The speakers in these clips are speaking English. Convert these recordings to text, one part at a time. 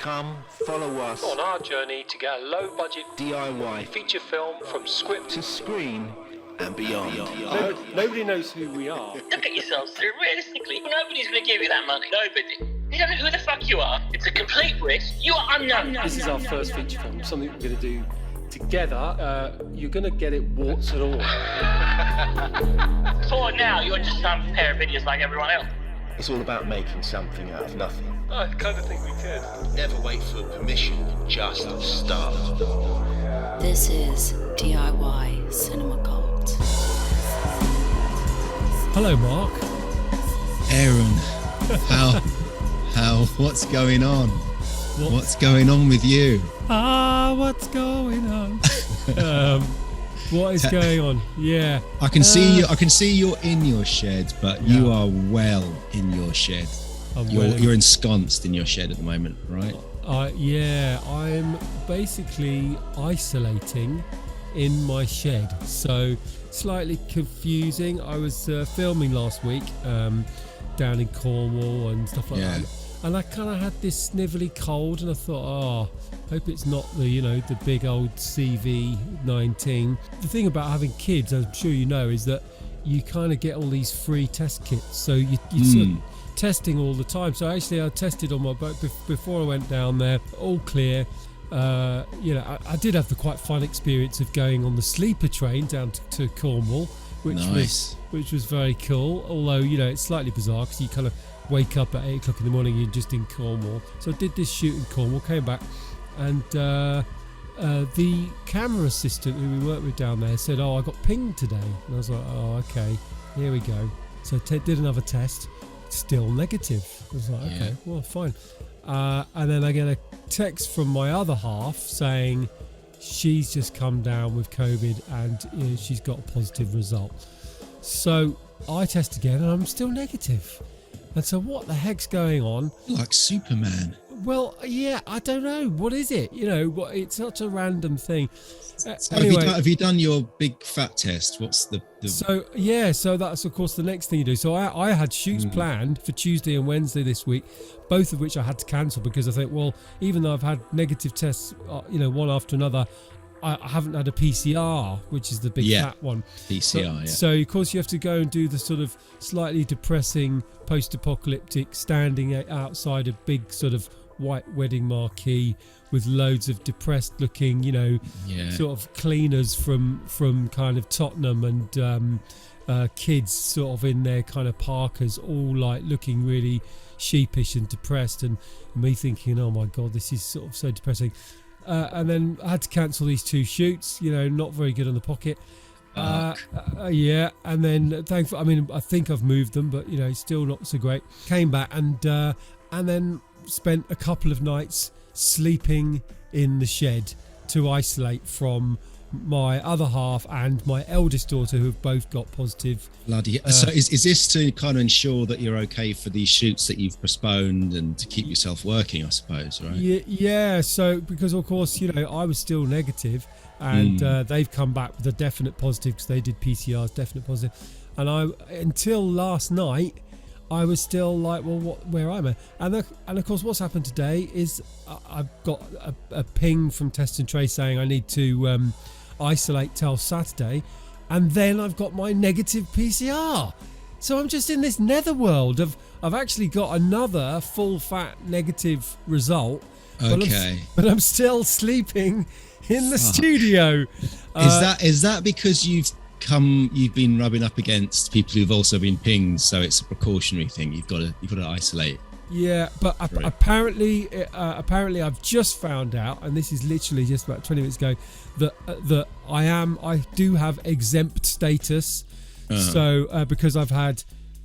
Come, follow us on our journey to get a low-budget DIY feature film from script to screen and beyond. Nobody knows who we are. Look at yourselves, realistically, nobody's going to give you that money. Nobody. You don't know who the fuck you are. It's a complete risk. You are unknown. This is our first feature film, something we're going to do together. You're going to get it warts and all. For now, you're just some pair of idiots like everyone else. It's all about making something out of nothing. I kind of think we could. Never wait for permission, just start. This is DIY Cinema Cult. Hello, Mark. Aaron, what's going on? What's going on with you? What's going on? What is going on? Yeah, I can see you. I can see you're in your shed, but you are well in your shed. You're ensconced in your shed at the moment, right? Yeah, I'm basically isolating in my shed. So slightly confusing. I was filming last week down in Cornwall and stuff like that. And I kind of had this snivelly cold, and I thought, hope it's not the big old CV-19. The thing about having kids, I'm sure you know, is that you kind of get all these free test kits. So you sort of testing all the time. So actually, I tested on my boat before I went down there, all clear. I did have the quite fun experience of going on the sleeper train down to Cornwall, which was very cool. Although it's slightly bizarre because you kind of wake up at 8 o'clock in the morning, you're just in Cornwall. So I did this shoot in Cornwall, came back, and the camera assistant who we worked with down there said, I got pinged today. And I was like, okay, here we go. So did another test, still negative. I was like, okay, well, fine. And then I get a text from my other half saying she's just come down with COVID and she's got a positive result. So I test again and I'm still negative. And so what the heck's going on? Like Superman. Well, yeah, I don't know. What is it? It's such a random thing. So Anyway, have you done your big fat test? What's the... So that's of course the next thing you do. So I had shoots planned for Tuesday and Wednesday this week, both of which I had to cancel because I think, well, even though I've had negative tests, one after another, I haven't had a PCR, which is the big fat one. PCR, So of course you have to go and do the sort of slightly depressing post-apocalyptic standing outside a big sort of white wedding marquee with loads of depressed looking, sort of cleaners from kind of Tottenham and kids sort of in their kind of parkas, all like looking really sheepish and depressed, and me thinking, oh my God, this is sort of so depressing. And then I had to cancel these 2 shoots, not very good on the pocket. And then thankfully, I think I've moved them, but still not so great. Came back and then spent a couple of nights sleeping in the shed to isolate from my other half and my eldest daughter, who have both got positive. Bloody. So is this to kind of ensure that you're okay for these shoots that you've postponed and to keep yourself working, I suppose, right? Yeah. So because of course, I was still negative, and they've come back with a definite positive because they did PCRs, definite positive. And until last night, I was still like, well, where am I? And of course, what's happened today is I've got a ping from Test and Trace saying I need to isolate till Saturday, and then I've got my negative PCR. So I'm just in this netherworld of I've actually got another full fat negative result. Okay. But I'm still sleeping in the studio. Is that because you've been rubbing up against people who've also been pinged, so it's a precautionary thing? You've got to isolate. Yeah, but apparently I've just found out, and this is literally just about 20 minutes ago, that I do have exempt status. So because I've had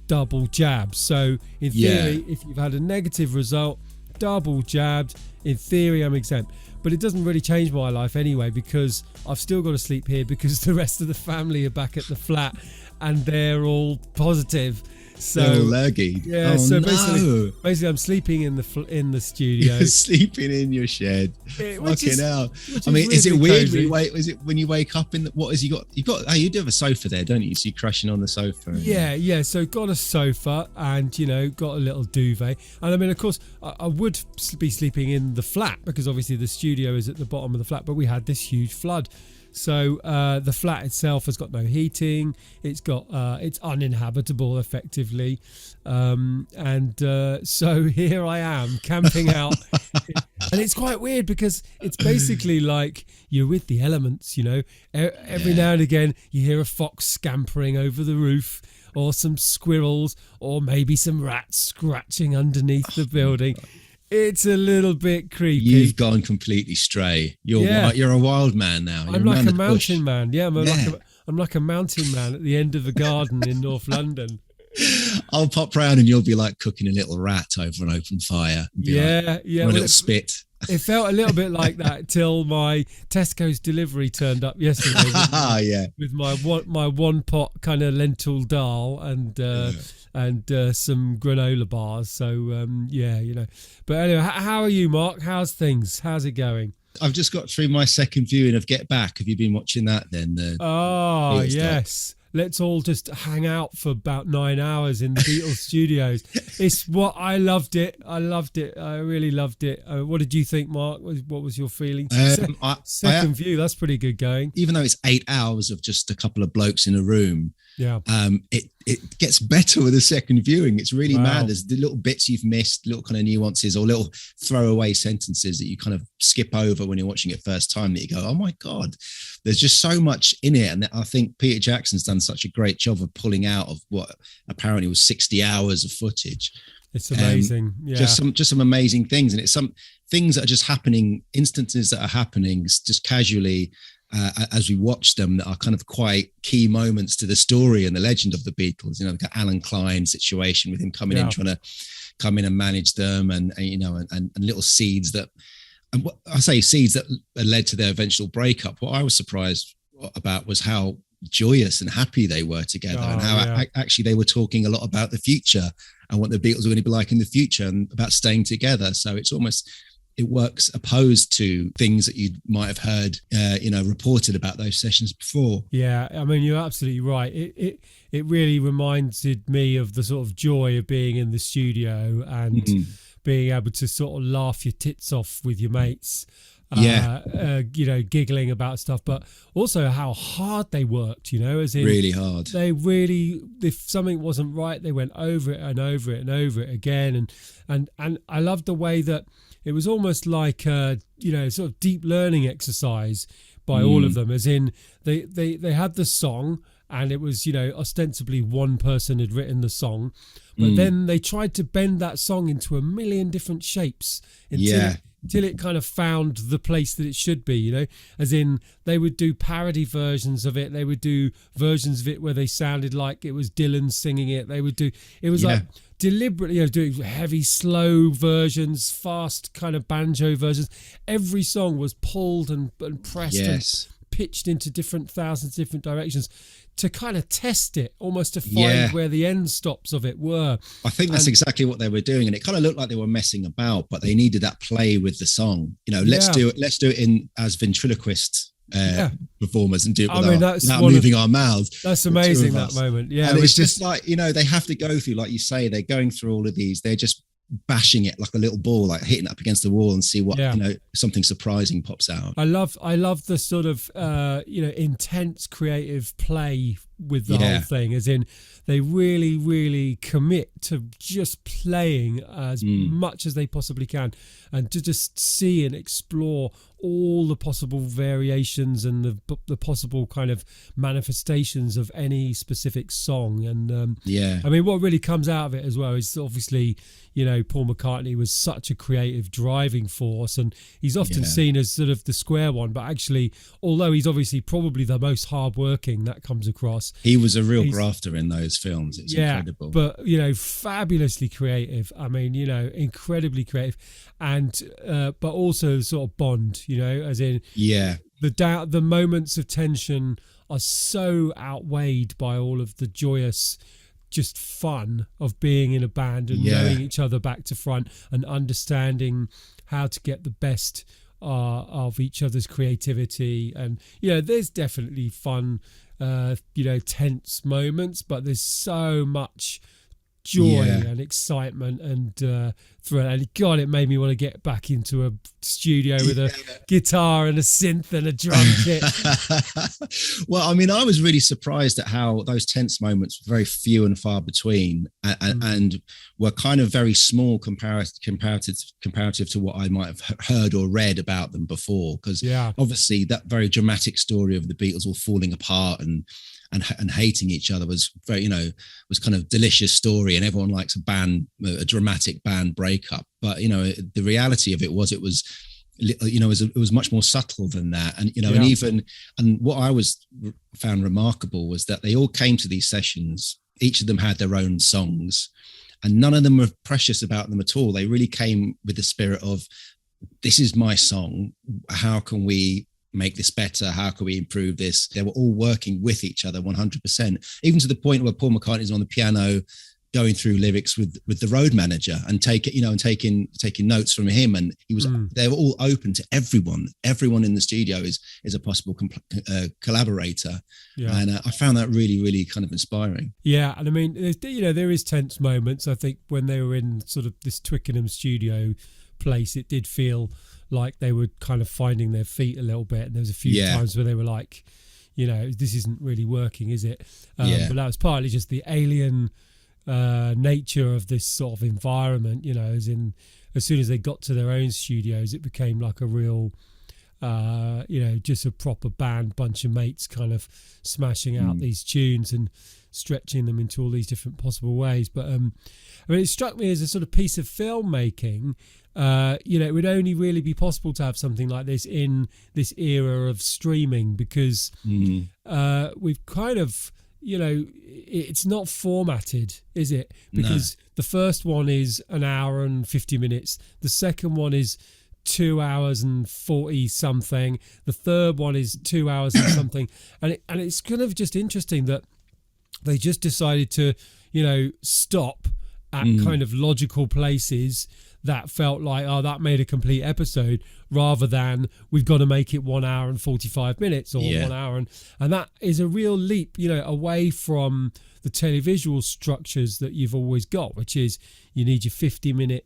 double jabs. So in theory, if you've had a negative result, double jabbed, in theory I'm exempt. But it doesn't really change my life anyway, because I've still got to sleep here because the rest of the family are back at the flat and they're all positive. So They're all lurgy. yeah, Oh, so no. basically, I'm sleeping in the studio. You're sleeping in your shed. Which Fucking is- hell. which I mean, is it weirdly weird cozy. is it when you wake up in what has you got? Oh, you do have a sofa there, don't you? So you're crashing on the sofa. Yeah. So got a sofa and, got a little duvet. And I mean, of course, I would be sleeping in the flat because obviously the studio is at the bottom of the flat, but we had this huge flood. So the flat itself has got no heating. It's uninhabitable effectively. So here I am camping out. And it's quite weird because it's basically like you're with the elements, Every now and again you hear a fox scampering over the roof, or some squirrels, or maybe some rats scratching underneath the building. It's a little bit creepy. You've gone completely stray. You're a wild man now. I'm like a mountain man. Yeah, I'm like a mountain man at the end of the garden in North London. I'll pop round and you'll be like cooking a little rat over an open fire. Yeah. Or a little spit. It felt a little bit like that till my Tesco's delivery turned up yesterday with my one pot kind of lentil dal and some granola bars. So But anyway, how are you, Mark? How's things? How's it going? I've just got through my second viewing of Get Back. Have you been watching that then? Oh, yes. Let's all just hang out for about 9 hours in the Beatles studios. It's what I loved it. I really loved it. What did you think, Mark? What was your feeling? Second view, that's pretty good going. Even though it's 8 hours of just a couple of blokes in a room, it gets better with a second viewing. It's really mad. There's the little bits you've missed, little kind of nuances or little throwaway sentences that you kind of skip over when you're watching it first time that you go, oh my God, there's just so much in it. And I think Peter Jackson's done such a great job of pulling out of what apparently was 60 hours of footage. It's amazing. Just some amazing things. And it's some things that are just happening, instances that are happening just casually as we watch them, that are kind of quite key moments to the story and the legend of the Beatles. The Alan Klein situation with him coming in, trying to come in and manage them, and little seeds that, and what I say, seeds that led to their eventual breakup. What I was surprised about was how joyous and happy they were together, and how actually they were talking a lot about the future and what the Beatles were going to be like in the future and about staying together. So it works opposed to things that you might have heard, reported about those sessions before. Yeah, I mean, you're absolutely right. It really reminded me of the sort of joy of being in the studio and being able to sort of laugh your tits off with your mates. Giggling about stuff, but also how hard they worked, as in really hard. They really, if something wasn't right, they went over it and over it and over it again. And I loved the way that it was almost like sort of deep learning exercise by all of them, as in they had the song, and it was, ostensibly one person had written the song, but then they tried to bend that song into a million different shapes until it kind of found the place that it should be, as in they would do parody versions of it. They would do versions of it where they sounded like it was Dylan singing it. They would do, it was like deliberately, doing heavy, slow versions, fast kind of banjo versions. Every song was pulled and pressed and pitched into thousands of different directions to kind of test it, almost to find where the end stops of it were. I think that's exactly what they were doing, and it kind of looked like they were messing about, but they needed that play with the song. Let's do it in as ventriloquist performers and do it without moving our mouths. That's amazing, that moment. Yeah, and it's just like, they have to go through, like you say, they're going through all of these. They're just bashing it like a little ball, like hitting it up against the wall and see what something surprising pops out. I love the sort of intense creative play with the whole thing, as in they really commit to just playing as much as they possibly can, and to just see and explore all the possible variations and the possible kind of manifestations of any specific song. And I mean, what really comes out of it as well is obviously, Paul McCartney was such a creative driving force, and he's often seen as sort of the square one, but actually, although he's obviously probably the most hardworking, that comes across. He was a real grafter in those films. It's incredible. But fabulously creative. I mean, incredibly creative, and but also sort of Bond. As in the moments of tension are so outweighed by all of the joyous just fun of being in a band and knowing each other back to front and understanding how to get the best of each other's creativity. And there's definitely fun tense moments, but there's so much joy and excitement and thrill. And God, it made me want to get back into a studio with a guitar and a synth and a drum kit. Well, I mean, I was really surprised at how those tense moments were very few and far between, and were kind of very small comparative to what I might have heard or read about them before. Because obviously that very dramatic story of the Beatles all falling apart and hating each other was very, was kind of delicious story, and everyone likes a dramatic band breakup. But the reality of it was it was much more subtle than that. And and what I found remarkable was that they all came to these sessions. Each of them had their own songs, and none of them were precious about them at all. They really came with the spirit of, this is my song. How can we make this better? How can we improve this? They were all working with each other 100%, even to the point where Paul McCartney's on the piano going through lyrics with the road manager and taking notes from him. And they were all open to everyone in the studio is a possible collaborator. And I found that really, really kind of inspiring. And I mean, there is tense moments. I think when they were in sort of this Twickenham studio place, it did feel like they were kind of finding their feet a little bit, and there was a few times where they were like, this isn't really working, is it? But that was partly just the alien nature of this sort of environment, as soon as they got to their own studios, it became like a real just a proper band, bunch of mates kind of smashing out these tunes and stretching them into all these different possible ways. But I mean, it struck me as a sort of piece of filmmaking. It would only really be possible to have something like this in this era of streaming, because we've kind of, it's not formatted, is it? Because the first one is an hour and 50 minutes. The second one is 2 hours and 40 something. The third one is 2 hours and something. And it's kind of just interesting that they just decided to, stop at kind of logical places that felt like, that made a complete episode, rather than we've got to make it 1 hour and 45 minutes or 1 hour. And that is a real leap, away from the televisual structures that you've always got, which is you need your 50-minute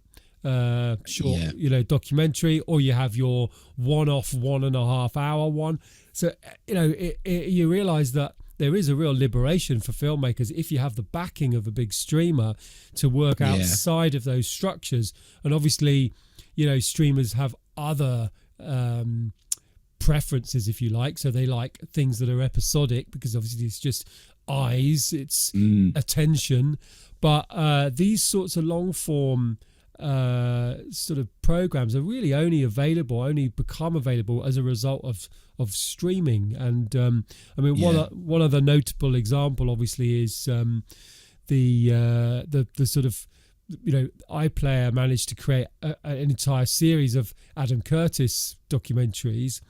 short, documentary, or you have your one-off 1.5 hour one. So, you realise that there is a real liberation for filmmakers if you have the backing of a big streamer to work outside of those structures. And obviously, streamers have other preferences, if you like. So they like things that are episodic, because obviously it's just eyes, it's attention. But these sorts of long form sort of programs are really only become available as a result of streaming. And I mean, one other notable example obviously is the sort of iPlayer managed to create an entire series of Adam Curtis documentaries,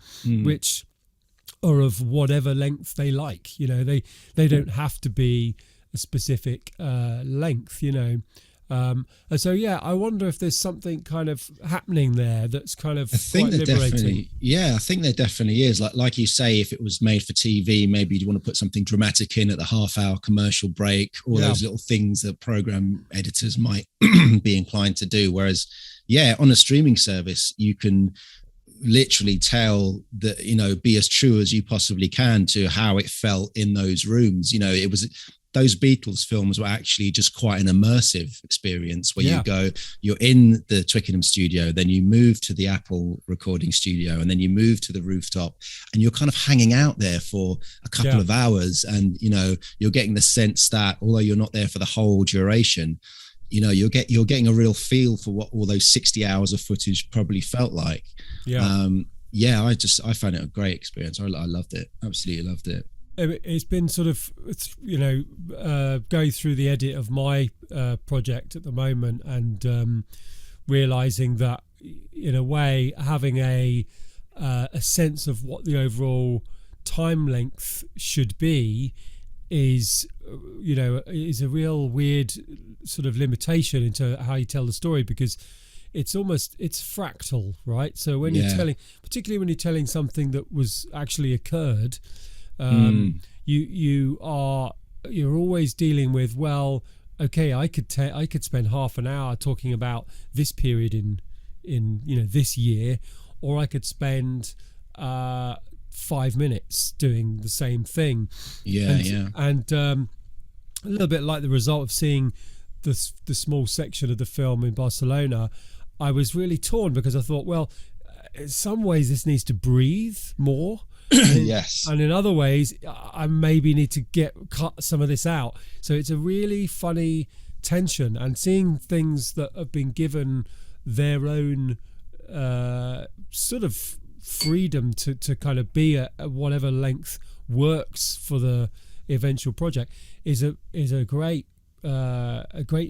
which are of whatever length they like. They don't have to be a specific length. And so, I wonder if there's something kind of happening there that's kind of quite liberating. I think there definitely is. Like you say, if it was made for TV, maybe you'd want to put something dramatic in at the half-hour commercial break, all those little things that program editors might be inclined to do. Whereas, on a streaming service, you can literally tell that, be as true as you possibly can to how it felt in those rooms. It was... Those Beatles films were actually just quite an immersive experience where you're in the Twickenham studio, then you move to the Apple recording studio, and then you move to the rooftop, and you're kind of hanging out there for a couple of hours. And, you're getting the sense that although you're not there for the whole duration, you're getting a real feel for what all those 60 hours of footage probably felt like. I found it a great experience. I loved it. Absolutely loved it. It's been sort of, going through the edit of my project at the moment, and realising that, in a way, having a sense of what the overall time length should be is a real weird sort of limitation into how you tell the story, because it's fractal, right? So when you're telling, particularly when you're telling something that was actually occurred, you're always dealing with, well, okay, I could spend half an hour talking about this period in this year, or I could spend 5 minutes doing the same thing. And a little bit like the result of seeing the small section of the film in Barcelona, I was really torn, because I thought, well, in some ways this needs to breathe more. Yes. And in other ways, I maybe need to cut some of this out. So it's a really funny tension, and seeing things that have been given their own sort of freedom to kind of be at whatever length works for the eventual project is a great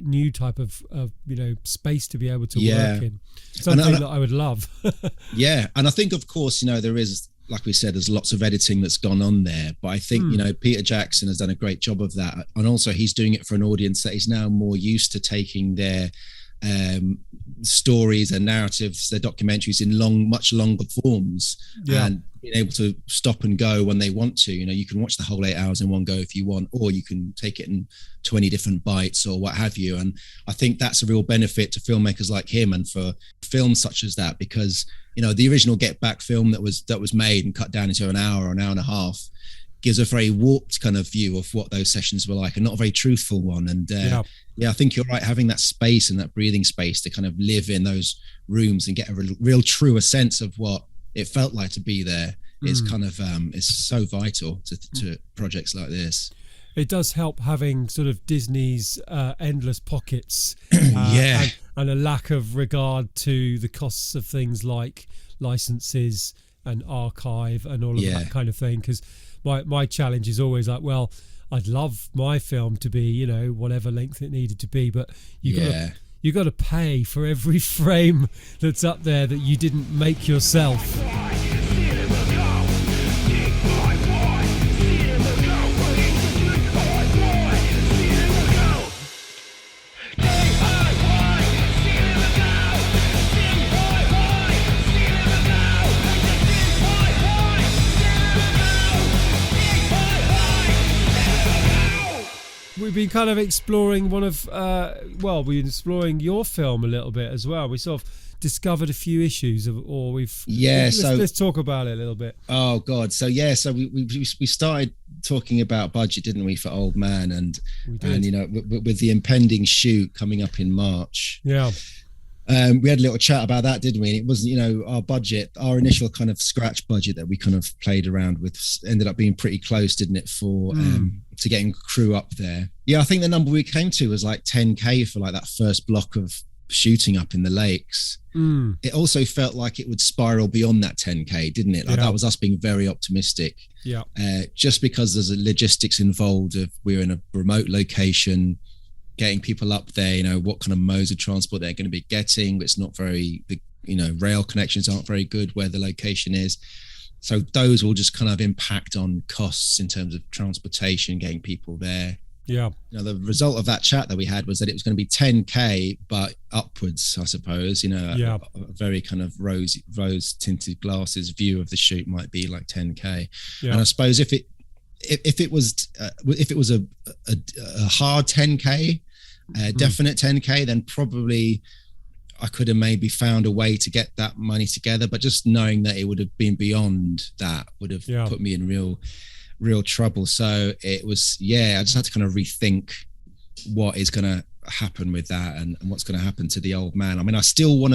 new type of space to be able to work in. Something that I would love. Yeah, and I think, of course, there is, like we said, there's lots of editing that's gone on there, but I think Peter Jackson has done a great job of that, and also he's doing it for an audience that is now more used to taking their stories and narratives, their documentaries, in much longer forms, and being able to stop and go when they want to. You can watch the whole 8 hours in one go if you want, or you can take it in 20 different bites or what have you. And I think that's a real benefit to filmmakers like him, and for films such as that, because the original Get Back film that was made and cut down into an hour and a half gives a very warped kind of view of what those sessions were like, and not a very truthful one. And I think you're right, having that space and that breathing space to kind of live in those rooms and get a real truer sense of what it felt like to be there is kind of is so vital to projects like this. It does help having sort of Disney's endless pockets and a lack of regard to the costs of things like licenses and archive and all of that kind of thing, because my challenge is always like, well, I'd love my film to be, whatever length it needed to be, but you got to pay for every frame that's up there that you didn't make yourself. We've been kind of exploring we've been exploring your film a little bit as well. We sort of discovered a few issues, let's talk about it a little bit. Oh God, so we started talking about budget, didn't we, for Old Man, and with the impending shoot coming up in March. Yeah. We had a little chat about that, didn't we? And it was, our budget, our initial kind of scratch budget that we kind of played around with ended up being pretty close, didn't it, for to getting crew up there. Yeah, I think the number we came to was like 10K for like that first block of shooting up in the lakes. It also felt like it would spiral beyond that 10K, didn't it? Like that was us being very optimistic. Yeah. Just because there's a logistics involved of we're in a remote location, getting people up there, what kind of modes of transport they're going to be getting. It's not very, rail connections aren't very good where the location is. So those will just kind of impact on costs in terms of transportation, getting people there. Yeah. The result of that chat that we had was that it was going to be 10K, but upwards, I suppose, a very kind of rose tinted glasses view of the shoot might be like 10K. Yeah. And I suppose if it was a hard 10K, definite 10K, then probably I could have maybe found a way to get that money together. But just knowing that it would have been beyond that would have put me in real trouble. So it was, I just had to kind of rethink what is going to happen with that and what's going to happen to the Old Man. I mean, I still would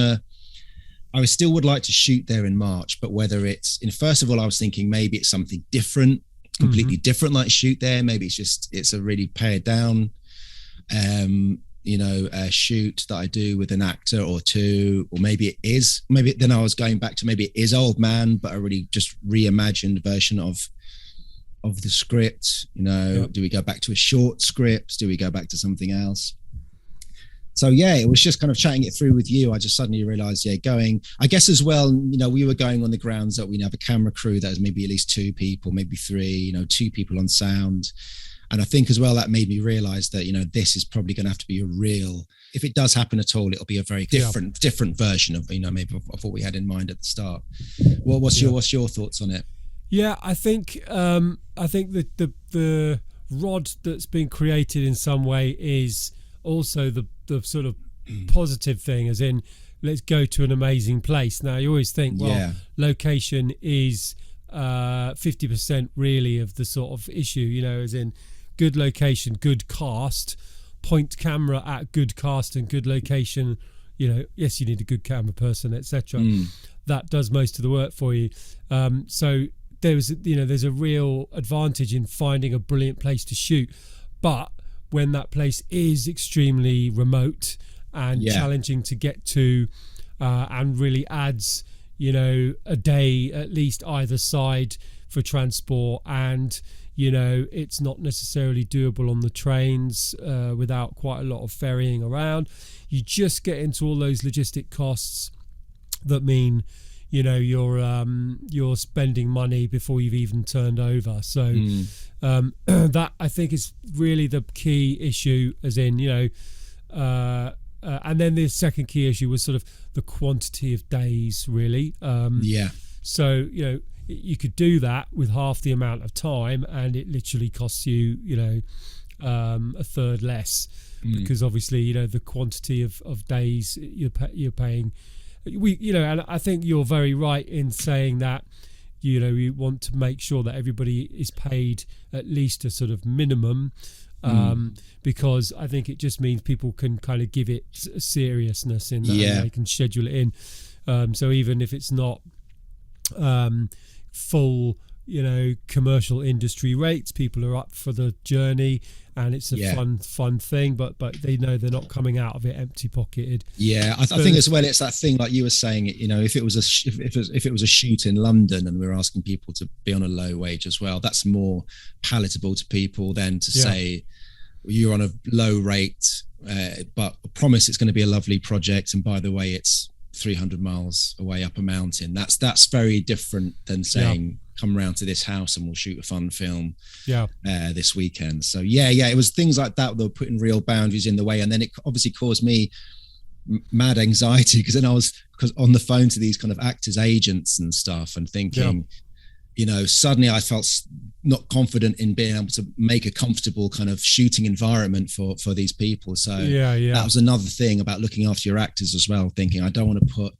like to shoot there in March, but whether first of all, I was thinking maybe it's something different, completely different, like shoot there. Maybe it's a really pared down a shoot that I do with an actor or two, or maybe then I was going back to maybe it is Old Man, but a really just reimagined version of the script. Do we go back to a short script? Do we go back to something else? So it was just kind of chatting it through with you. I just suddenly realized, I guess as well, we were going on the grounds that we have a camera crew that is maybe at least 2 people, maybe 3, 2 people on sound. And I think as well, that made me realize that, this is probably going to have to be a real, if it does happen at all, it'll be a very different version of, maybe of what we had in mind at the start. What's your thoughts on it? Yeah, I think that the rod that's been created in some way is also the sort of positive thing, as in, let's go to an amazing place. Now, you always think, location is 50% really of the sort of issue, as in good location, good cast, point camera at good cast and good location. Yes, you need a good camera person, etc. That does most of the work for you. So there's a real advantage in finding a brilliant place to shoot. But when that place is extremely remote and challenging to get to, and really adds, a day at least either side for transport, and it's not necessarily doable on the trains without quite a lot of ferrying around. You just get into all those logistic costs that mean you're spending money before you've even turned over. So that, I think, is really the key issue, as in and then the second key issue was sort of the quantity of days, really. So you could do that with half the amount of time, and it literally costs you a third less, because obviously the quantity of days you're paying. And I think you're very right in saying that you want to make sure that everybody is paid at least a sort of minimum, because I think it just means people can kind of give it seriousness in that, and they can schedule it in. So even if it's not full commercial industry rates, people are up for the journey, and it's a fun thing, but they know they're not coming out of it empty pocketed. I think as well, it's that thing like you were saying, if it was a shoot in London and we were asking people to be on a low wage as well, that's more palatable to people than to say you're on a low rate, but I promise it's going to be a lovely project, and by the way, it's 300 miles away up a mountain. That's very different than saying come round to this house and we'll shoot a fun film this weekend. So it was things like that were putting real boundaries in the way, and then it obviously caused me mad anxiety, because then I was on the phone to these kind of actors' agents and stuff, and thinking suddenly I felt not confident in being able to make a comfortable kind of shooting environment for these people. So that was another thing about looking after your actors as well, thinking I don't want to put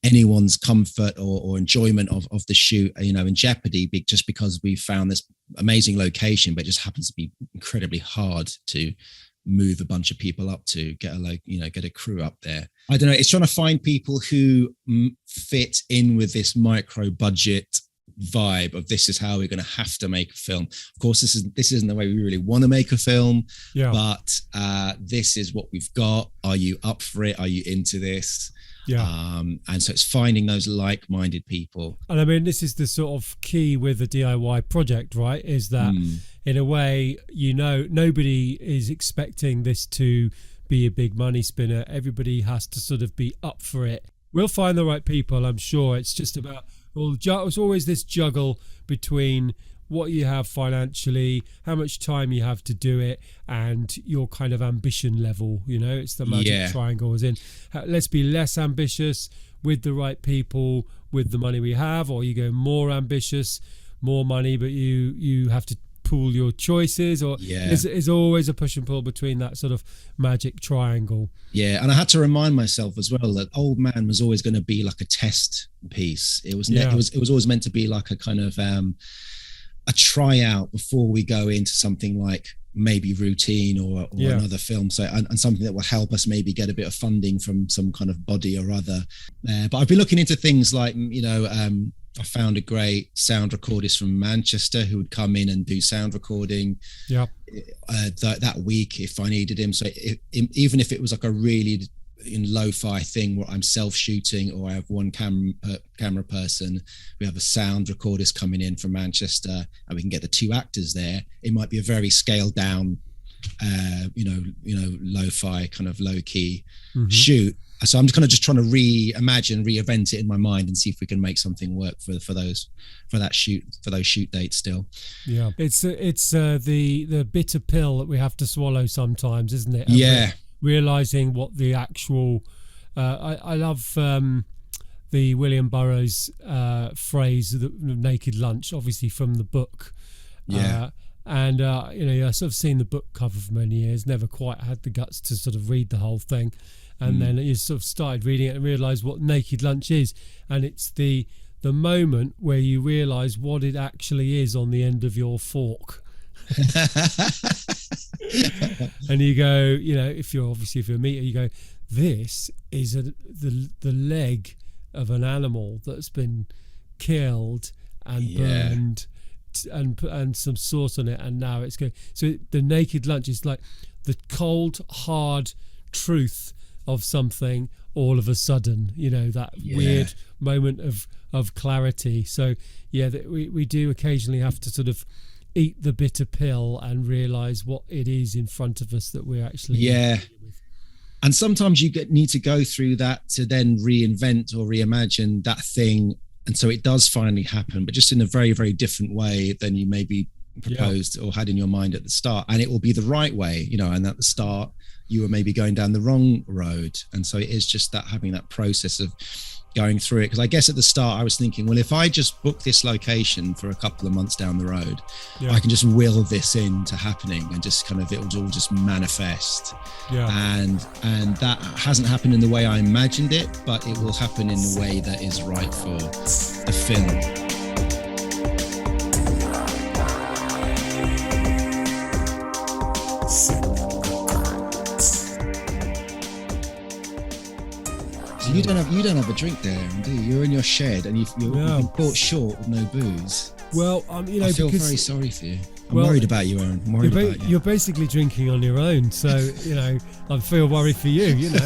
anyone's comfort or enjoyment of the shoot in jeopardy, just because we found this amazing location, but it just happens to be incredibly hard to move a bunch of people up to get a crew up there. I don't know, it's trying to find people who fit in with this micro budget vibe of this is how we're going to have to make a film. Of course, this isn't the way we really want to make a film, but this is what we've got. Are you up for it? Are you into this? And so it's finding those like-minded people. And I mean, this is the sort of key with the DIY project, right? Is that in a way, nobody is expecting this to be a big money spinner. Everybody has to sort of be up for it. We'll find the right people, I'm sure. It's just about it's always this juggle between what you have financially, how much time you have to do it, and your kind of ambition level. It's the magic triangle, as in, let's be less ambitious with the right people, with the money we have, or you go more ambitious, more money, but you have to pool your choices, or there's always a push and pull between that sort of magic triangle. And I had to remind myself as well that Old Man was always going to be like a test piece. It was always meant to be like a kind of a tryout before we go into something like maybe Routine or another film, so and something that will help us maybe get a bit of funding from some kind of body or other. But I've been looking into things like I found a great sound recordist from Manchester who would come in and do sound recording that week if I needed him. So even if it was like a really lo-fi thing where I'm self-shooting, or I have one camera person, we have a sound recordist coming in from Manchester, and we can get the two actors there. It might be a very scaled down lo-fi kind of low-key shoot, So I'm just kind of trying to reimagine, reinvent it in my mind, and see if we can make something work for those shoot dates still. Yeah, it's the bitter pill that we have to swallow sometimes, isn't it? Yeah, realizing what the actual. I love the William Burroughs phrase, the naked lunch, obviously from the book. Yeah. And I've sort of seen the book cover for many years, never quite had the guts to sort of read the whole thing. And then you sort of started reading it and realised what naked lunch is. And it's the moment where you realise what it actually is on the end of your fork. And you go, if you're a meater, you go, this is the leg of an animal that's been killed and burned and some sauce on it, and now it's going. So the naked lunch is like the cold, hard truth of something all of a sudden, that weird moment of clarity. So we do occasionally have to sort of eat the bitter pill and realize what it is in front of us that we're actually with. And sometimes you need to go through that to then reinvent or reimagine that thing, and so it does finally happen, but just in a very, very different way than you maybe proposed or had in your mind at the start. And it will be the right way, and at the start you were maybe going down the wrong road. And so it is just that, having that process of going through it. Because I guess at the start I was thinking, well, if I just book this location for a couple of months down the road, I can just will this into happening, and just kind of, it will all just manifest. And that hasn't happened in the way I imagined it, but it will happen in the way that is right for the film. You don't have a drink there, do you? You're in your shed and you've been caught short with no booze. Well, I feel very sorry for you. I'm worried about you, Aaron. I'm worried about you. You're basically drinking on your own, so I feel worried for you. Yeah,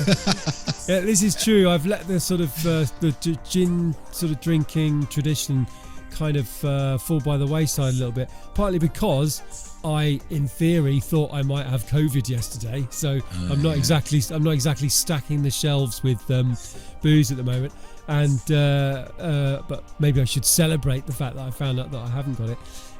this is true. I've let the sort of the gin sort of drinking tradition kind of fall by the wayside a little bit, partly because I, in theory, thought I might have COVID yesterday, so I'm not exactly stacking the shelves with booze at the moment. And but maybe I should celebrate the fact that I found out that I haven't got it.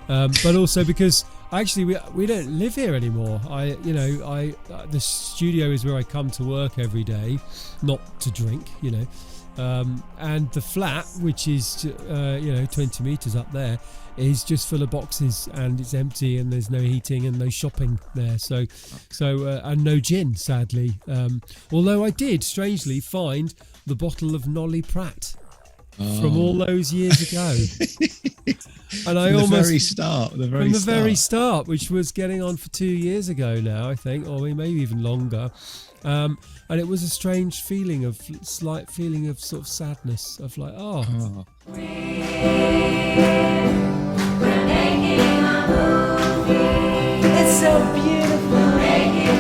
But also because actually we don't live here anymore. The studio is where I come to work every day, not to drink, and the flat, which is 20 meters up there, is just full of boxes, and it's empty, and there's no heating and no shopping there. So and no gin, sadly. Although I did strangely find the bottle of Nolly Pratt from all those years ago. And I from almost the very start, which was getting on for 2 years ago now, I think, or maybe even longer. And it was a strange feeling, slight feeling of sort of sadness, of like, It's so beautiful. We're making a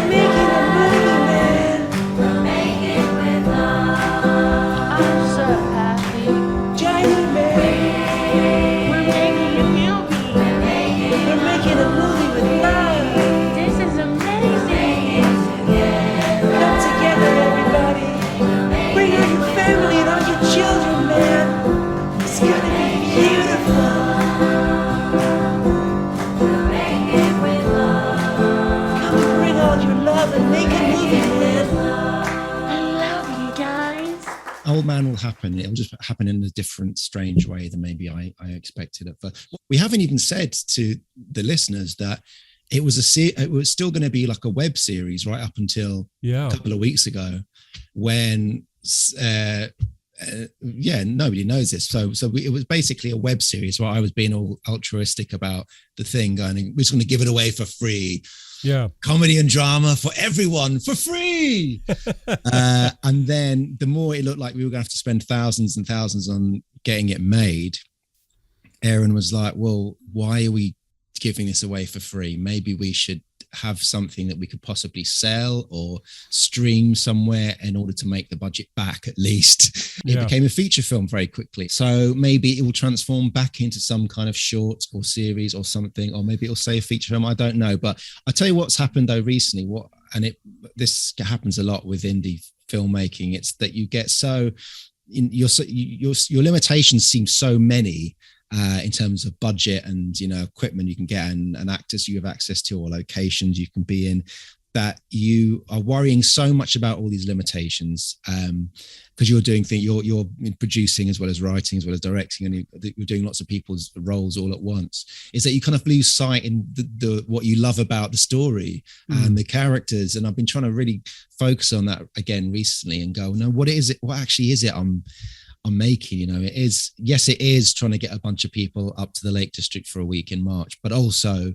movie, man. We'll make it with love. I'm so happy. Johnny, man. We're making a movie. We're making a movie with love. This is amazing. Come together, everybody. Bring out your family and all your children, man. It's gonna be beautiful. And make a movie, man. I love you guys. Old Man will happen. It'll just happen in a different, strange way than maybe I expected at first. We haven't even said to the listeners that it was still going to be like a web series right up until a couple of weeks ago, when nobody knows this. So it was basically a web series where I was being all altruistic about the thing, going, we're just going to give it away for free. Yeah, comedy and drama for everyone for free. And then the more it looked like we were going to have to spend thousands and thousands on getting it made, Aaron was like, well, why are we giving this away for free? Maybe we should have something that we could possibly sell or stream somewhere in order to make the budget back, at least. It became a feature film very quickly. So maybe it will transform back into some kind of short or series or something, or maybe it'll say a feature film. I don't know. But I'll tell you what's happened though recently. What and this happens a lot with indie filmmaking. It's that you get so your limitations seem so many in terms of budget and equipment you can get and actors you have access to or locations you can be in, that you are worrying so much about all these limitations because you're doing things, you're producing as well as writing as well as directing, and you're doing lots of people's roles all at once, is that you kind of lose sight in the what you love about the story and the characters. And I've been trying to really focus on that again recently and go, no, what actually is it I'm making? It is trying to get a bunch of people up to the Lake District for a week in March, but also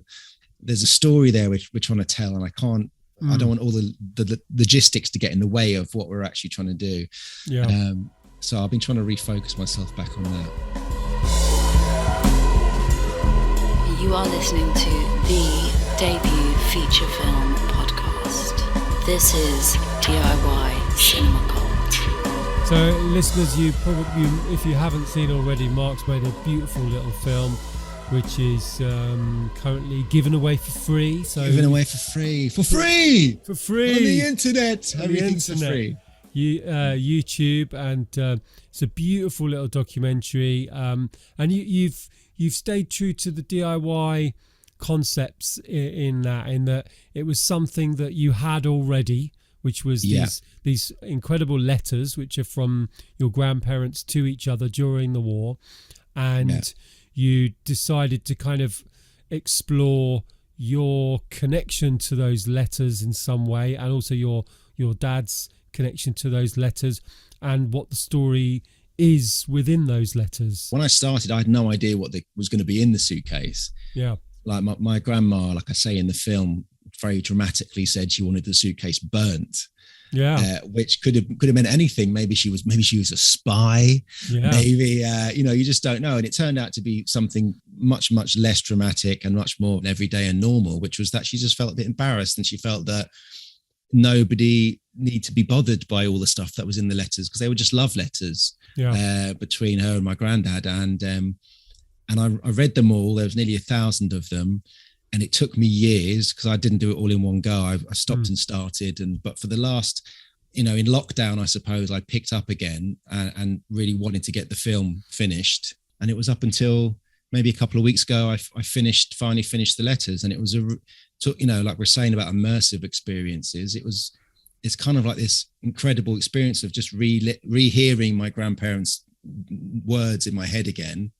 there's a story there which we're trying to tell, and I don't want all the logistics to get in the way of what we're actually trying to do. Yeah. So I've been trying to refocus myself back on that. You are listening to the debut feature film podcast. This is DIY Cinema Cult. So, listeners, you probably, if you haven't seen already, Marc's made a beautiful little film, which is currently given away for free. So given away for free on the internet. Everything's for free. YouTube, and it's a beautiful little documentary. And you've stayed true to the DIY concepts in that it was something that you had already, which was these incredible letters, which are from your grandparents to each other during the war, and you decided to kind of explore your connection to those letters in some way, and also your dad's connection to those letters and what the story is within those letters. When I started, I had no idea what was going to be in the suitcase. Yeah. Like my grandma, like I say in the film, very dramatically said she wanted the suitcase burnt. Yeah, which could have meant anything. Maybe she was a spy. Yeah. Maybe you just don't know. And it turned out to be something much less dramatic and much more everyday and normal, which was that she just felt a bit embarrassed, and she felt that nobody needed to be bothered by all the stuff that was in the letters, because they were just love letters between her and my granddad. And I read them all. There was nearly 1,000 of them. And it took me years because I didn't do it all in one go. I stopped and started. But for the last, in lockdown, I suppose I picked up again and really wanted to get the film finished. And it was up until maybe a couple of weeks ago, I finally finished the letters. And it was like we're saying about immersive experiences. It's kind of like this incredible experience of just rehearing my grandparents' words in my head again,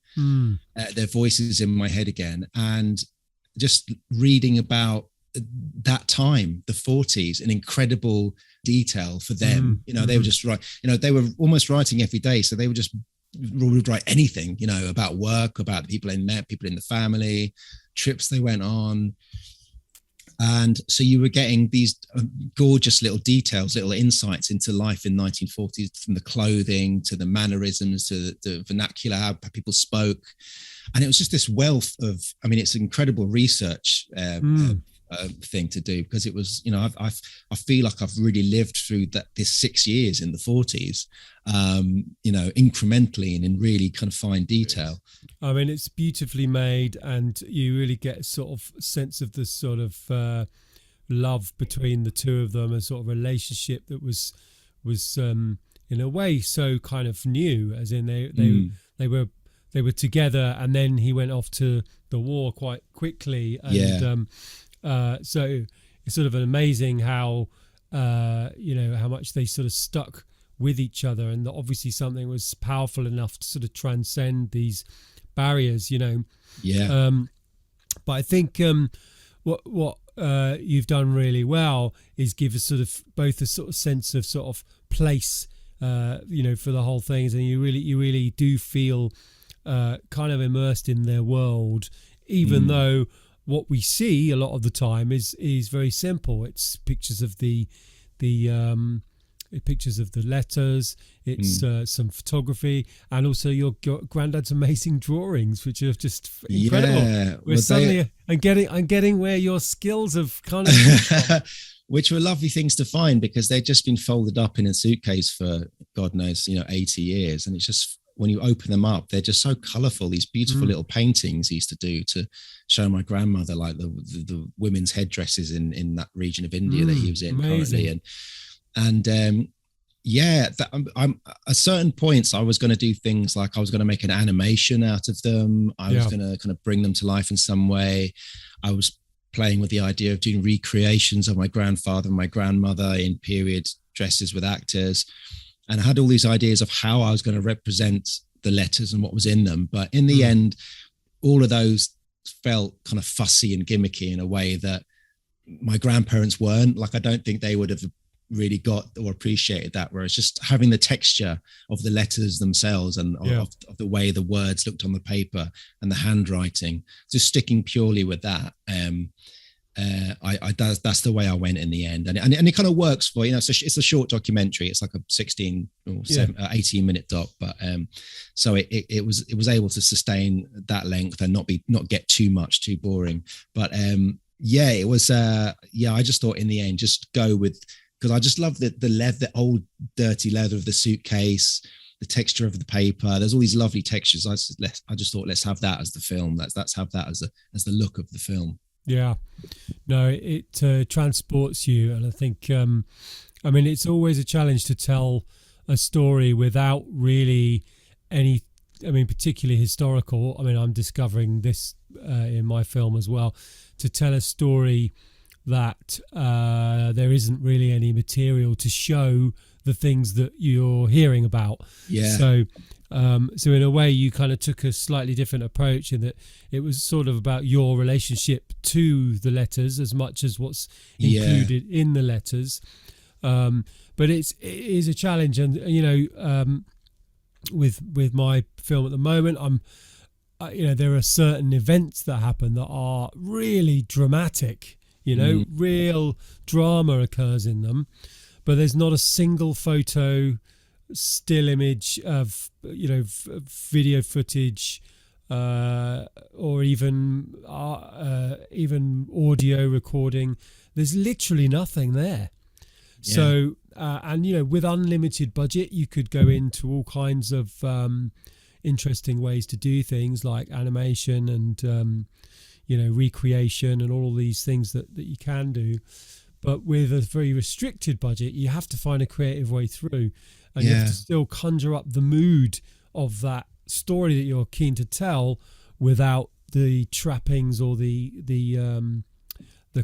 their voices in my head again. And just reading about that time, the 40s, in incredible detail for them. They were just they were almost writing every day. So they would write anything, about work, about the people they met, people in the family, trips they went on. And so you were getting these gorgeous little details, little insights into life in 1940s, from the clothing to the mannerisms to the vernacular, how people spoke. And it was just this wealth of, it's an incredible research thing to do, because it was, I feel like I've really lived through this 6 years in the 40s, incrementally and in really kind of fine detail. It's beautifully made, and you really get a sort of sense of the sort of love between the two of them, a sort of relationship that was in a way so kind of new, as in they were together, and then he went off to the war quite quickly. And so it's sort of amazing how how much they sort of stuck with each other, and obviously something was powerful enough to sort of transcend these barriers, but I think what you've done really well is give us sort of both a sort of sense of sort of place for the whole thing, and you really do feel kind of immersed in their world, even though what we see a lot of the time is very simple. It's pictures of the letters, it's some photography, and also your granddad's amazing drawings, which are just incredible. I'm getting where your skills have kind of come from. Which were lovely things to find, because they'd just been folded up in a suitcase for God knows 80 years, and it's just when you open them up, they're just so colourful. These beautiful little paintings he used to do to show my grandmother, like the women's headdresses in that region of India that he was in currently. And I'm at certain points I was going to do things like I was going to make an animation out of them. I was going to kind of bring them to life in some way. I was playing with the idea of doing recreations of my grandfather and my grandmother in period dresses with actors. And I had all these ideas of how I was going to represent the letters and what was in them. But in the end, all of those felt kind of fussy and gimmicky in a way that my grandparents weren't. Like, I don't think they would have really got or appreciated that, whereas just having the texture of the letters themselves and of the way the words looked on the paper and the handwriting, just sticking purely with that, that's the way I went in the end, and it kind of works for, you know, it's a short documentary. It's like a 16 or 18 minute doc, but so it was able to sustain that length and not get too boring. But it was I just thought in the end, just go with, because I just love the leather, the old dirty leather of the suitcase, the texture of the paper. There's all these lovely textures. I just thought, let's have that as the film. Let's have that as the look of the film. Yeah, no, it transports you, and I think, I mean, it's always a challenge to tell a story without really any, I mean, particularly historical. I mean, I'm discovering this in my film as well, to tell a story that there isn't really any material to show the things that you're hearing about. Yeah. So in a way, you kind of took a slightly different approach in that it was sort of about your relationship to the letters as much as what's included in the letters. But it is a challenge, and you know, with my film at the moment, there are certain events that happen that are really dramatic. You know, real drama occurs in them, but there's not a single photo, still image of, you know, video footage, or even audio recording. There's literally nothing there. Yeah. So, and you know, with unlimited budget, you could go into all kinds of interesting ways to do things like animation and you know, recreation and all these things that you can do. But with a very restricted budget, you have to find a creative way through, and you have to still conjure up the mood of that story that you're keen to tell without the trappings or the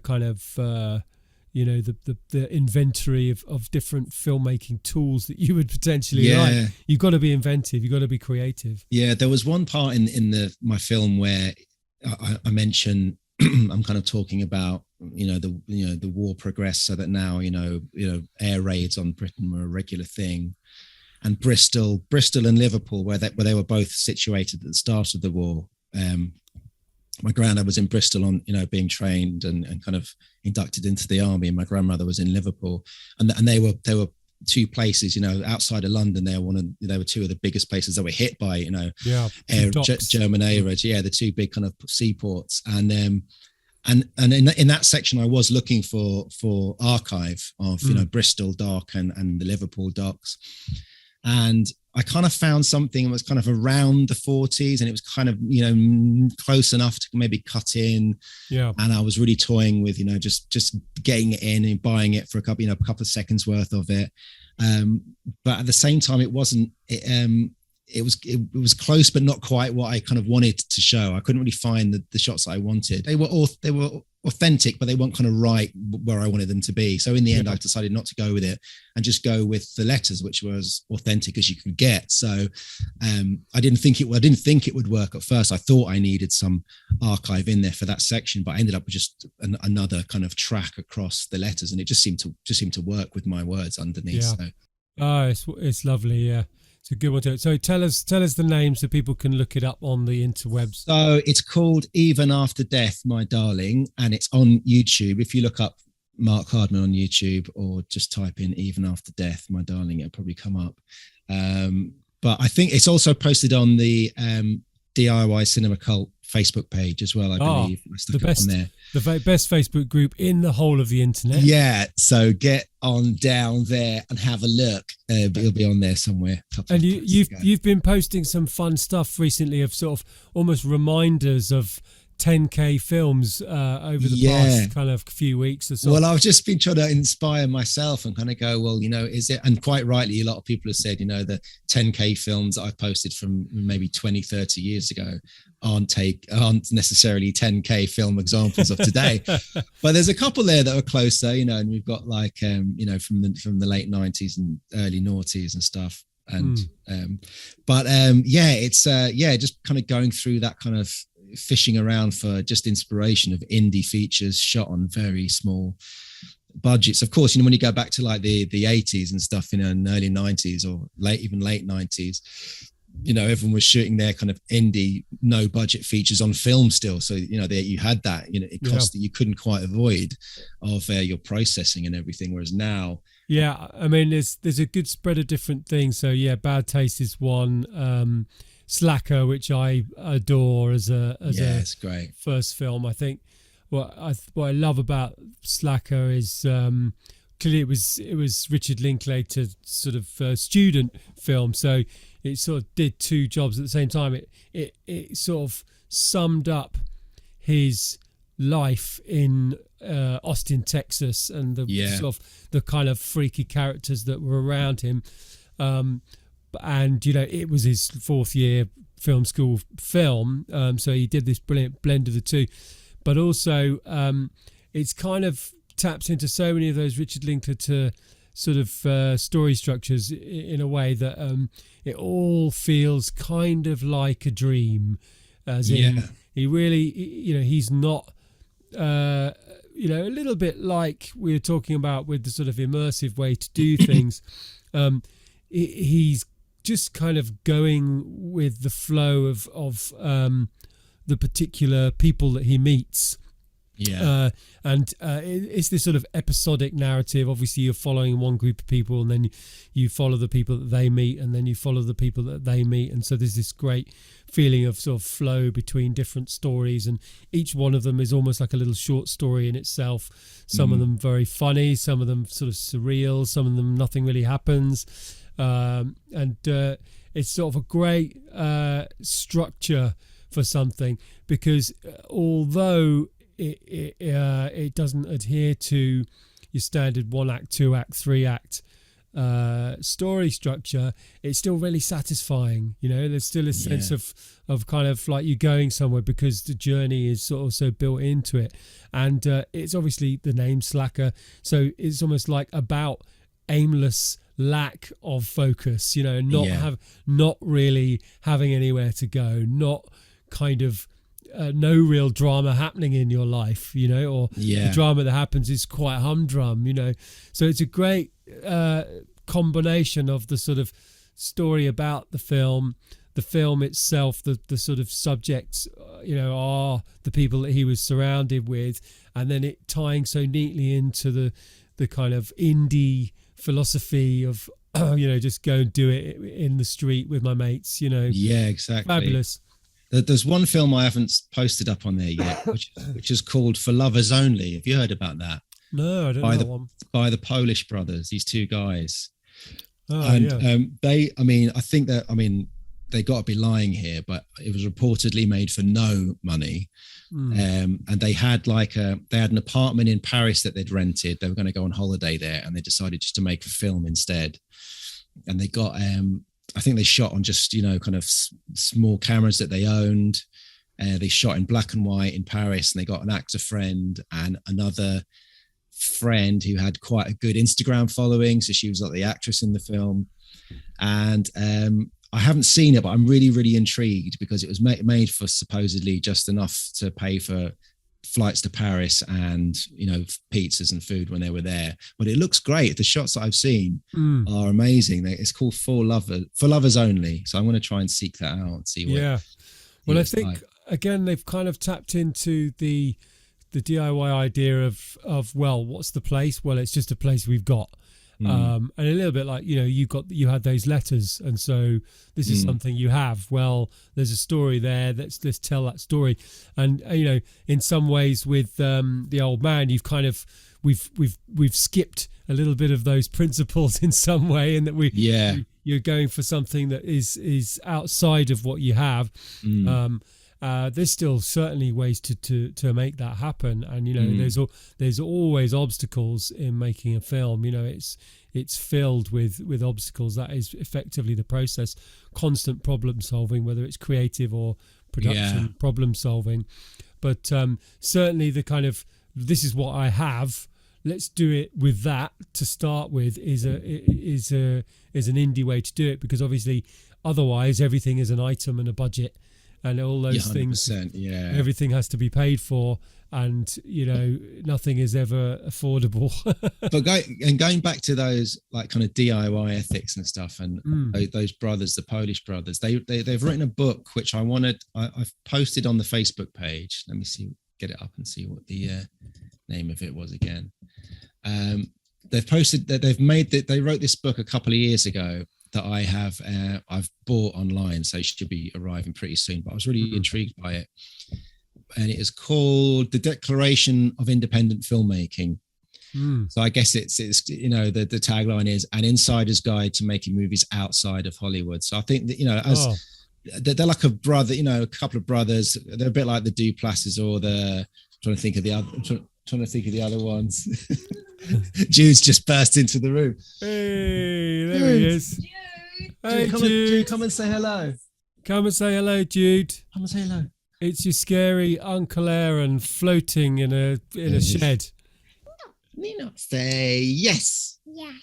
kind of you know, the inventory of different filmmaking tools that you would potentially like. You've got to be inventive. You've got to be creative. Yeah, there was one part in my film where I mentioned I'm kind of talking about, the war progressed so that now, air raids on Britain were a regular thing. And Bristol and Liverpool, where they were both situated at the start of the war. My granddad was in Bristol on, being trained and kind of inducted into the army. And my grandmother was in Liverpool, and they were two places, outside of London. They were two of the biggest places that were hit by, German air raids. Yeah, the two big kind of seaports. And in that section, I was looking for archive of, Bristol dock and the Liverpool docks. And I kind of found something that was kind of around the 40s, and it was kind of, close enough to maybe cut in. Yeah. And I was really toying with, just getting it in and buying it for a couple of seconds worth of it. But at the same time, it wasn't, it was close, but not quite what I kind of wanted to show. I couldn't really find the shots that I wanted. They were authentic, but they weren't kind of right where I wanted them to be. So in the end, I decided not to go with it and just go with the letters, which was authentic as you could get. So I didn't think it would work at first. I thought I needed some archive in there for that section, but I ended up with just another kind of track across the letters, and it just seemed to work with my words underneath. Yeah. So. Oh, it's lovely. Yeah. It's a good one to. So tell us the name so people can look it up on the interwebs. So it's called Even After Death, My Darling, and it's on YouTube. If you look up Marc Hardman on YouTube or just type in Even After Death, My Darling, it'll probably come up. But I think it's also posted on the DIY Cinema Cult Facebook page as well, I believe. I stuck the it best, on there. the best Facebook group in the whole of the internet. Yeah, so get on down there and have a look. But it'll be on there somewhere. And you've been posting some fun stuff recently of sort of almost reminders of 10K films over the past kind of few weeks or so. Well, I've just been trying to inspire myself and kind of go, well, is it, and quite rightly, a lot of people have said, the 10K films that I've posted from maybe 20, 30 years ago aren't necessarily 10K film examples of today. But there's a couple there that are closer, and we've got like, from the late 90s and early noughties and stuff. And, it's, just kind of going through that kind of fishing around for just inspiration of indie features shot on very small budgets. Of course, when you go back to like the 80s and stuff, and early 90s or late 90s, everyone was shooting their kind of indie, no budget features on film still. So, you had that, it cost that you couldn't quite avoid of your processing and everything. Whereas now, yeah, I mean, there's a good spread of different things. So yeah, Bad Taste is one. Slacker, which I adore as it's great first film. I think what I love about Slacker is clearly it was Richard Linklater's sort of student film, so it sort of did two jobs at the same time. It sort of summed up his life in Austin, Texas, and the sort of the kind of freaky characters that were around him. And it was his fourth year film school film, so he did this brilliant blend of the two. But also, it's kind of taps into so many of those Richard Linklater sort of story structures in a way that it all feels kind of like a dream. As in, he really, he's not, a little bit like we were talking about with the sort of immersive way to do things. He's just kind of going with the flow of the particular people that he meets. It's this sort of episodic narrative. Obviously, you're following one group of people, and then you follow the people that they meet, and then you follow the people that they meet. And so there's this great feeling of sort of flow between different stories, and each one of them is almost like a little short story in itself. Some of them very funny, some of them sort of surreal, some of them nothing really happens. It's sort of a great structure for something, because although it doesn't adhere to your standard 1 act, 2 act, 3 act story structure, it's still really satisfying. There's still a sense of kind of like you're going somewhere because the journey is sort of so built into it. And it's obviously the name Slacker, so it's almost like about aimless lack of focus, not really having anywhere to go, not kind of no real drama happening in your life, or the drama that happens is quite humdrum, so it's a great combination of the sort of story about the film itself, the sort of subjects are the people that he was surrounded with, and then it tying so neatly into the kind of indie philosophy of just go and do it in the street with my mates. Exactly. Fabulous. There's one film I haven't posted up on there yet, which is called For Lovers Only. Have you heard about that? No, I don't know that one. By the Polish brothers, these two guys. They got to be lying here, but it was reportedly made for no money. And they had an apartment in Paris that they'd rented. They were going to go on holiday there, and they decided just to make a film instead. And they got, I think they shot on just, kind of small cameras that they owned. They shot in black and white in Paris, and they got an actor friend and another friend who had quite a good Instagram following. So she was like the actress in the film. And I haven't seen it, but I'm really, really intrigued because it was made for supposedly just enough to pay for flights to Paris and, pizzas and food when they were there. But it looks great. The shots that I've seen are amazing. It's called For Lovers Only. So I'm going to try and seek that out and see what. Yeah. Well, I think again they've kind of tapped into the DIY idea of well, what's the place? Well, it's just a place we've got. And a little bit like, you had those letters, and so this is something you have. Well, there's a story there. Let's tell that story. And in some ways with the old man, you've kind of we've skipped a little bit of those principles in some way, and that you're going for something that is outside of what you have. There's still certainly ways to make that happen, and there's always obstacles in making a film. It's filled with obstacles. That is effectively the process. Constant problem solving, whether it's creative or production problem solving. But certainly the kind of, this is what I have, let's do it with that to start with, is an indie way to do it, because obviously otherwise everything is an item and a budget. And all those things, everything has to be paid for, and nothing is ever affordable. But going back to those like kind of DIY ethics and stuff, and those brothers, the Polish brothers, they've written a book which I've posted on the Facebook page. Let me get it up and see what the name of it was again. They've posted that they wrote this book a couple of years ago that I've bought online, so it should be arriving pretty soon. But I was really intrigued by it, and it is called The Declaration of Independent Filmmaking. So I guess it's the tagline is An Insider's Guide to Making Movies Outside of Hollywood. So I think that they're like a brother, a couple of brothers. They're a bit like the Duplass's or the trying to think of the other ones. Jude's just burst into the room. Hey, there he is. Hey, Jude. Come and say hello. Come and say hello, Jude. Come and say hello. It's your scary Uncle Aaron floating in a shed. Nina, say yes. Yes.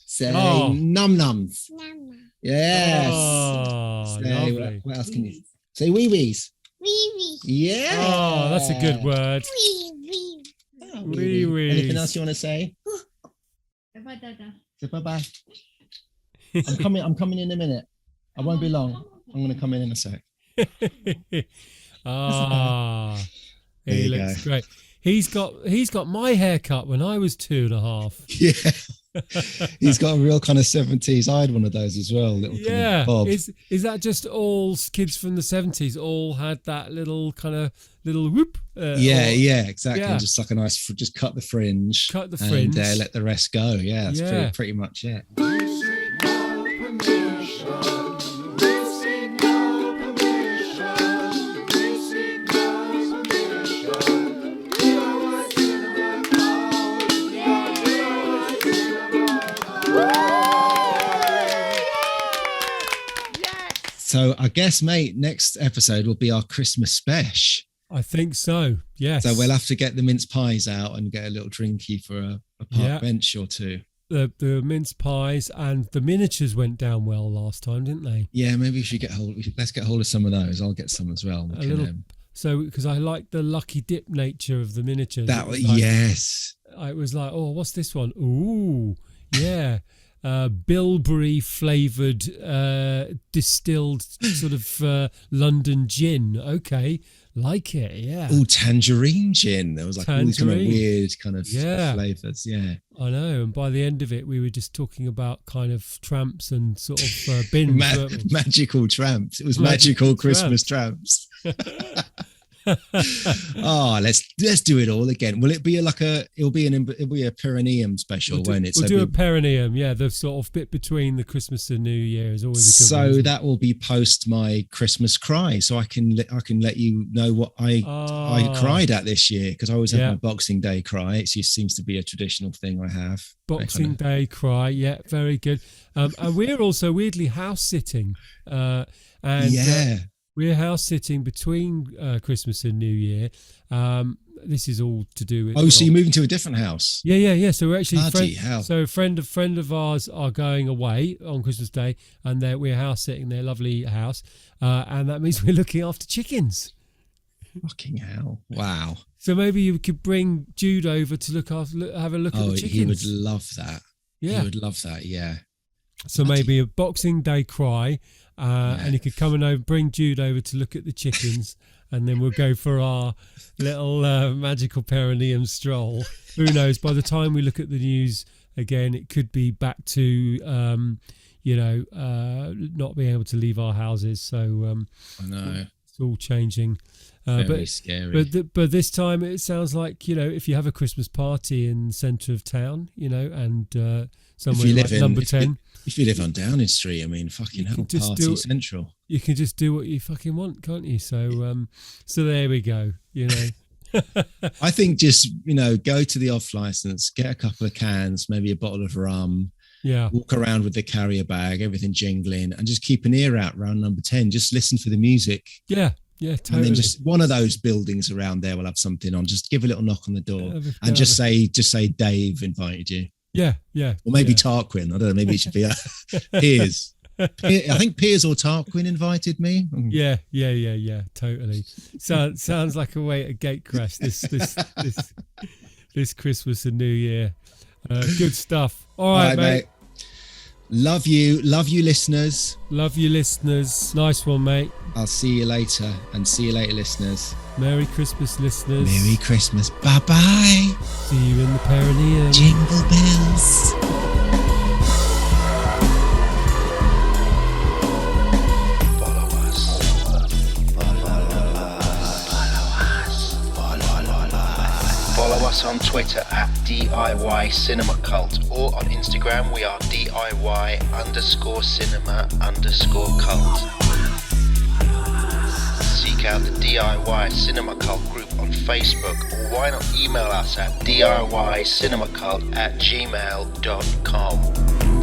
Say num nums. Num. Yes. Oh, say, lovely. what else can you say? Wee wees. Wee wee. Yeah. Oh, that's a good word. Wee wee. Oh, Wee wee. Anything else you want to say? Bye dada. Say bye bye. I'm coming in a minute. I won't be long. I'm going to come in a sec. He looks great. He's got my haircut when I was 2.5. Yeah. He's got a real kind of 70s. I had one of those as well. Little kind of bob. Is that just all kids from the 70s all had that little whoop? Exactly. Yeah. Just like a nice, just cut the fringe. And let the rest go. Yeah, that's pretty much it. So I guess, mate, next episode will be our Christmas special. I think so, yes. So we'll have to get the mince pies out and get a little drinky for a park bench or two. The mince pies and the miniatures went down well last time, didn't they? Yeah, maybe we should let's get hold of some of those. I'll get some as well. So because I like the lucky dip nature of the miniatures. Yes. I was like, oh, what's this one? Ooh, yeah. Bilberry flavoured distilled sort of London gin. Okay, like it, yeah. Oh, tangerine gin. There was like all these kind of weird kind of flavours, yeah. I know, and by the end of it, we were just talking about kind of tramps and sort of bins. Magical tramps. It was magical Christmas tramps. Oh, let's do it all again. Will it be it'll be a perineum special, won't it? We'll do a perineum, yeah. The sort of bit between the Christmas and New Year is always a good one. So that will be post my Christmas cry, so I can let you know what I cried at this year, because I always have my Boxing Day cry. It just seems to be a traditional thing I have. Boxing Day cry, yeah, very good. And we're also weirdly house sitting, we're house sitting between Christmas and New Year. This is all to do with. Oh, so you're moving to a different house? Yeah. So we're actually so a friend of ours are going away on Christmas Day, and we're house sitting their lovely house, and that means we're looking after chickens. Fucking hell! Wow. So maybe you could bring Jude over to have a look at the chickens. He would love that. Yeah, he would love that. Yeah. So maybe a Boxing Day cry. And he could come and bring Jude over to look at the chickens, and then we'll go for our little magical perineum stroll. Who knows? By the time we look at the news again, it could be back to not being able to leave our houses. So I know. it's all changing. Very scary. But this time it sounds like, if you have a Christmas party in the centre of town, and somewhere like number 10. If you live on Downing Street, I mean, fucking hell, party central. You can just do what you fucking want, can't you? So so there we go, I think just, go to the off license, get a couple of cans, maybe a bottle of rum. Yeah. Walk around with the carrier bag, everything jingling, and just keep an ear out around number 10. Just listen for the music. Yeah, totally. And then just one of those buildings around there will have something on. Just give a little knock on the door and just say Dave invited you. Yeah. Or maybe Tarquin. I don't know. Maybe it should be Piers. I think Piers or Tarquin invited me. Yeah. Totally. Sounds like a way to gate crash this Christmas and New Year. Good stuff. All right, mate. Love you, listeners. Love you, listeners. Nice one, mate. I'll see you later, and see you later, listeners. Merry Christmas, listeners. Merry Christmas. Bye-bye. See you in the perineum. Jingle bells. Follow us on Twitter at DIY Cinema Cult, or on Instagram we are DIY_cinema_cult. Seek out the DIY Cinema Cult group on Facebook, or why not email us at DIYcinemacult@gmail.com.